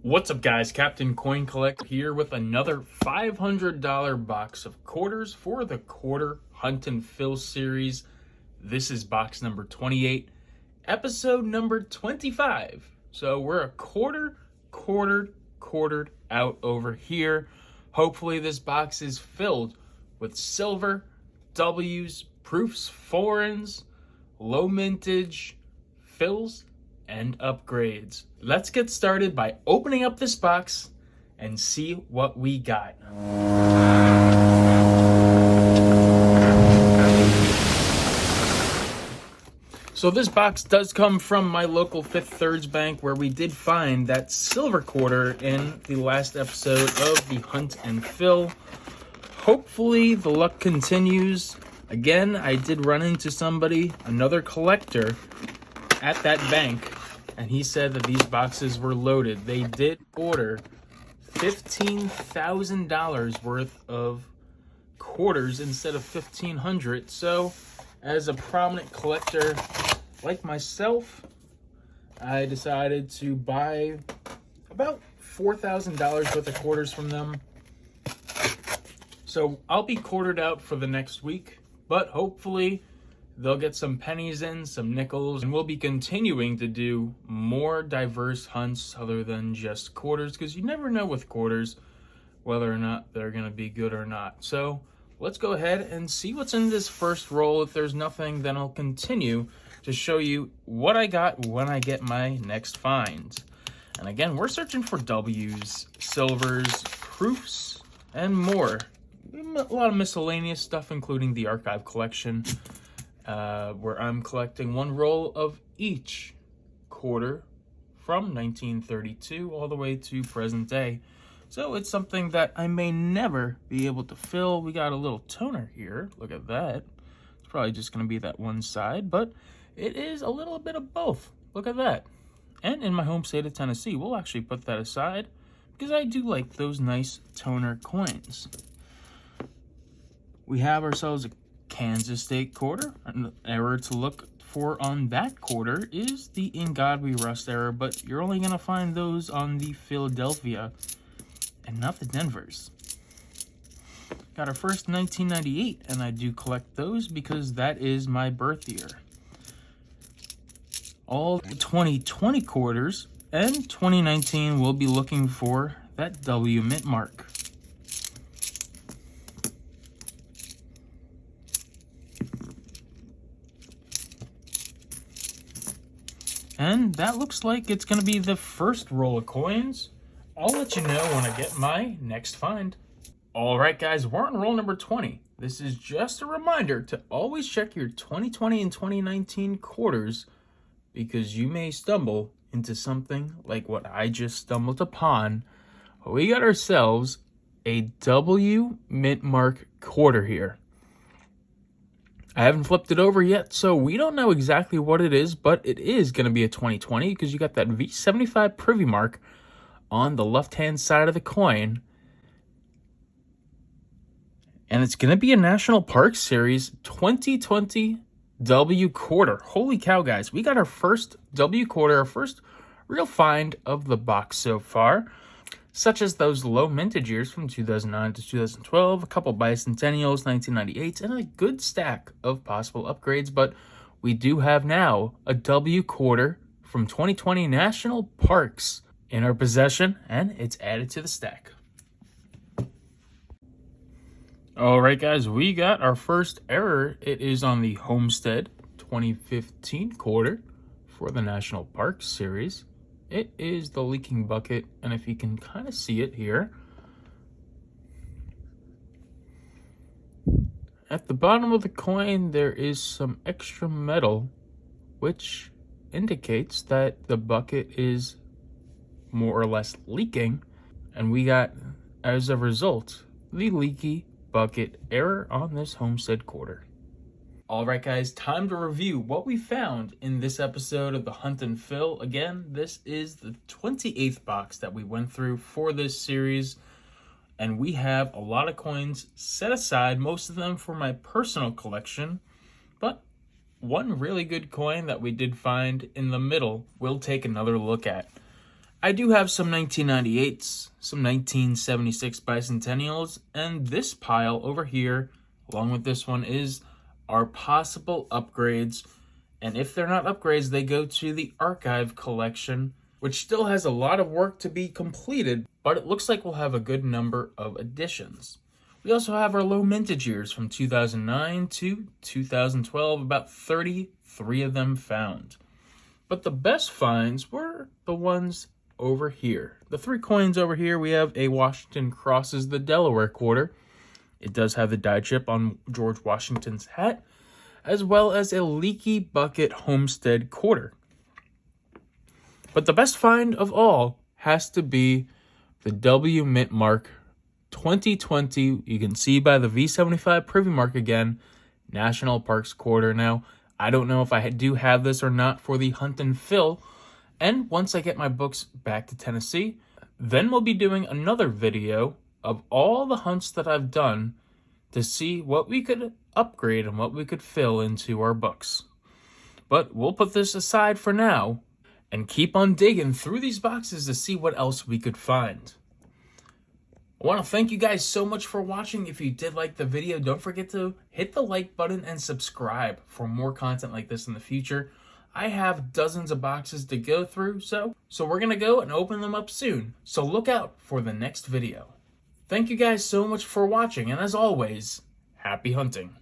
What's up, guys? Captain Coin Collector here with another $500 box of quarters for the Quarter Hunt and Fill series. This is box number 28, episode number 25. So we're a quartered out over here. Hopefully this box is filled with silver, W's, proofs, foreigns, low mintage, fills, and upgrades. Let's get started by opening up this box and see what we got. So this box does come from my local Fifth Thirds Bank, where we did find that silver quarter in the last episode of the Hunt and Fill. Hopefully the luck continues. Again, I did run into somebody, another collector, at that bank, and he said that these boxes were loaded. They did order $15,000 worth of quarters instead of $1,500. So as a prominent collector like myself, I decided to buy about $4,000 worth of quarters from them. So I'll be quartered out for the next week, but hopefully they'll get some pennies in, some nickels, and we'll be continuing to do more diverse hunts other than just quarters, because you never know with quarters whether or not they're going to be good or not. So let's go ahead and see what's in this first roll. If there's nothing, then I'll continue to show you what I got when I get my next find. And again, we're searching for W's, silvers, proofs, and more. A lot of miscellaneous stuff, including the archive collection, where I'm collecting one roll of each quarter from 1932 all the way to present day. So it's something that I may never be able to fill. We got a little toner here. Look at that. It's probably just going to be that one side, but it is a little bit of both. Look at that. And in my home state of Tennessee, we'll actually put that aside because I do like those nice toner coins. We have ourselves a Kansas State quarter. An error to look for on that quarter is the In God We Rust error, but you're only going to find those on the Philadelphia and not the Denvers. Got our first 1998, and I do collect those because that is my birth year. All 2020 quarters and 2019 will be looking for that W mint mark. And that looks like it's going to be the first roll of coins. I'll let you know when I get my next find. All right, guys, we're on roll number 20. This is just a reminder to always check your 2020 and 2019 quarters, because you may stumble into something like what I just stumbled upon. We got ourselves a W mint mark quarter here. I haven't flipped it over yet, so we don't know exactly what it is, but it is going to be a 2020 because you got that V75 privy mark on the left-hand side of the coin. And it's going to be a National Park Series 2020 W quarter. Holy cow, guys. We got our first W quarter, our first real find of the box so far, such as those low mintage years from 2009 to 2012, a couple bicentennials, 1998s, and a good stack of possible upgrades. But we do have now a W quarter from 2020 National Parks in our possession, and it's added to the stack. All right, guys, we got our first error. It is on the Homestead 2015 quarter for the National Parks Series. It is the leaking bucket, and if you can kind of see it here, at the bottom of the coin there is some extra metal, which indicates that the bucket is more or less leaking, and we got, as a result, the leaky bucket error on this Homestead quarter. All right, guys, time to review what we found in this episode of the Hunt and Fill. Again, this is the 28th box that we went through for this series, and we have a lot of coins set aside, most of them for my personal collection, but one really good coin that we did find in the middle we'll take another look at. I do have some 1998s, some 1976 bicentennials, and this pile over here, along with this one, is our possible upgrades. And if they're not upgrades, they go to the archive collection, which still has a lot of work to be completed, but it looks like we'll have a good number of additions. We also have our low mintage years from 2009 to 2012, about 33 of them found. But the best finds were the ones over here. The 3 coins over here, we have a Washington crosses the Delaware quarter. It does have the die chip on George Washington's hat, as well as a leaky bucket homestead quarter. But the best find of all has to be the W Mint Mark 2020. You can see by the V75 privy mark again, National Parks quarter. Now, I don't know if I do have this or not for the hunt and fill. And once I get my books back to Tennessee, then we'll be doing another video of all the hunts that I've done to see what we could upgrade and what we could fill into our books. But we'll put this aside for now and keep on digging through these boxes to see what else we could find. I want to thank you guys so much for watching. If you did like the video, don't forget to hit the like button and subscribe for more content like this in the future. I have dozens of boxes to go through, so we're going to go and open them up soon. So look out for the next video. Thank you guys so much for watching, and as always, happy hunting.